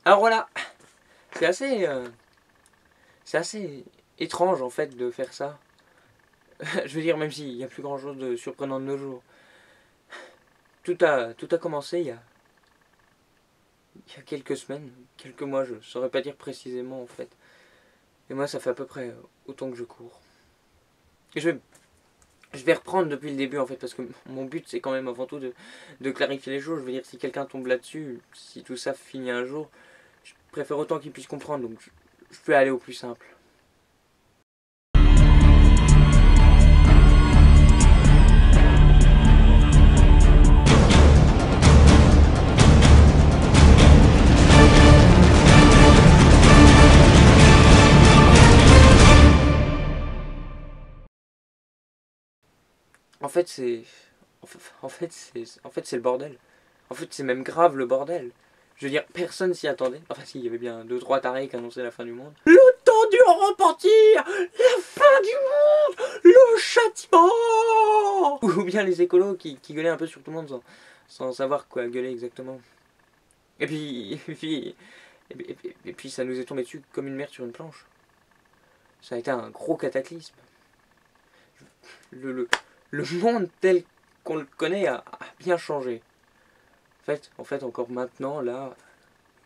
Alors voilà, c'est assez, c'est assez étrange en fait de faire ça. Je veux dire, même s'il n'y a plus grand chose de surprenant de nos jours. Tout a commencé il y a quelques semaines, quelques mois, je saurais pas dire précisément en fait. Et moi, ça fait à peu près autant que je cours. Et je vais reprendre depuis le début en fait, parce que mon but c'est quand même avant tout de clarifier les choses. Je veux dire, si quelqu'un tombe là-dessus, si tout ça finit un jour, je préfère autant qu'il puisse comprendre, donc je peux aller au plus simple. En fait, c'est. En fait, c'est le bordel. En fait, c'est même grave le bordel. Je veux dire, personne s'y attendait. Enfin, si, il y avait bien deux trois tarés qui annonçaient la fin du monde. Le temps du repentir, la fin du monde, le châtiment. Ou bien les écolos qui gueulaient un peu sur tout le monde sans savoir quoi gueuler exactement. Et puis, et puis, ça nous est tombé dessus comme une merde sur une planche. Ça a été un gros cataclysme. Le, le, le monde tel qu'on le connaît a bien changé. En fait, encore maintenant, là,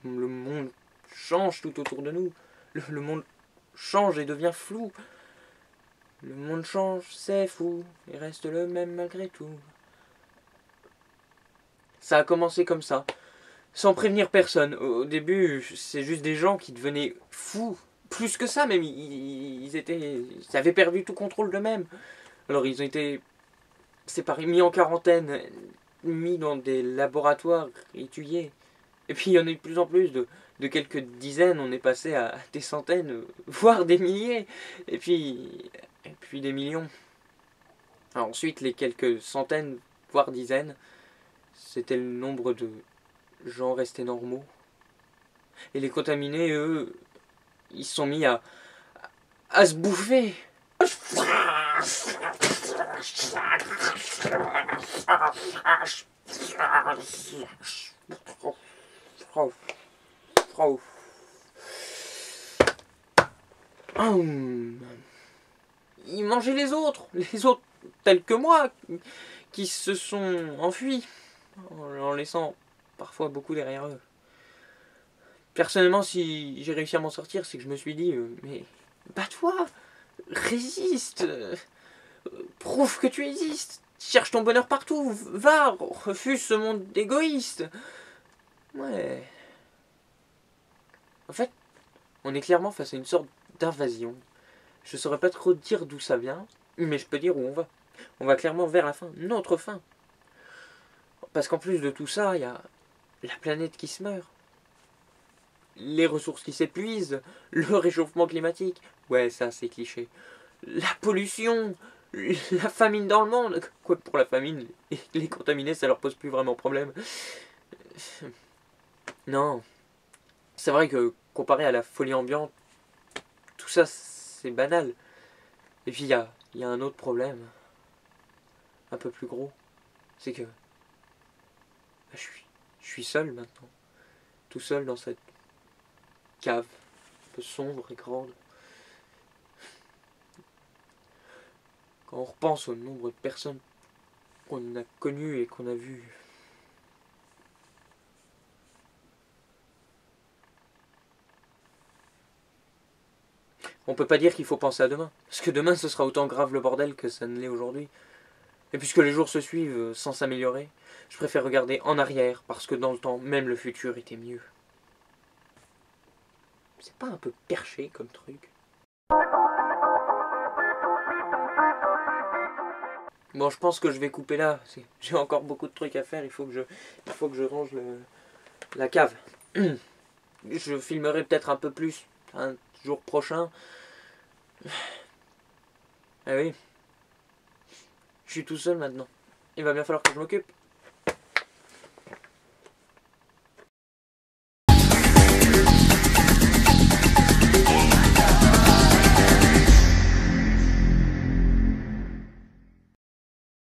le monde change tout autour de nous. Le monde change et devient flou. Le monde change, c'est fou, et reste le même malgré tout. Ça a commencé comme ça, sans prévenir personne. Au début, c'est juste des gens qui devenaient fous. Plus que ça, même, ils avaient perdu tout contrôle d'eux-mêmes. Alors, ils ont été séparés, mis en quarantaine, mis dans des laboratoires, étudiés. Et puis il y en a eu de plus en plus, de quelques dizaines, on est passé à des centaines, voire des milliers, et puis des millions. Alors ensuite, les quelques centaines, voire dizaines, c'était le nombre de gens restés normaux. Et les contaminés, eux, ils se sont mis à se bouffer. Ils mangeaient les autres tels que moi, qui se sont enfuis, en laissant parfois beaucoup derrière eux. Personnellement, si j'ai réussi à m'en sortir, c'est que je me suis dit, mais bats-toi, résiste, prouve que tu existes, cherche ton bonheur partout, va, refuse ce monde égoïste. Ouais. En fait, on est clairement face à une sorte d'invasion. Je saurais pas trop dire d'où ça vient, mais je peux dire où on va. On va clairement vers la fin, notre fin. Parce qu'en plus de tout ça, il y a la planète qui se meurt, les ressources qui s'épuisent, le réchauffement climatique, ouais ça c'est cliché, la pollution, la famine dans le monde, quoi que pour la famine, les contaminés ça leur pose plus vraiment problème. Non, c'est vrai que comparé à la folie ambiante, tout ça c'est banal. Et puis il y a un autre problème, un peu plus gros, c'est que je suis seul maintenant, tout seul dans cette cave, un peu sombre et grande. Quand on repense au nombre de personnes qu'on a connues et qu'on a vues, on peut pas dire qu'il faut penser à demain. Parce que demain, ce sera autant grave le bordel que ça ne l'est aujourd'hui. Et puisque les jours se suivent sans s'améliorer, je préfère regarder en arrière, parce que dans le temps, même le futur était mieux. C'est pas un peu perché comme truc? Bon, je pense que je vais couper là. J'ai encore beaucoup de trucs à faire. Il faut que je range la cave. Je filmerai peut-être un peu plus un jour prochain. Ah oui. Je suis tout seul maintenant. Il va bien falloir que je m'occupe.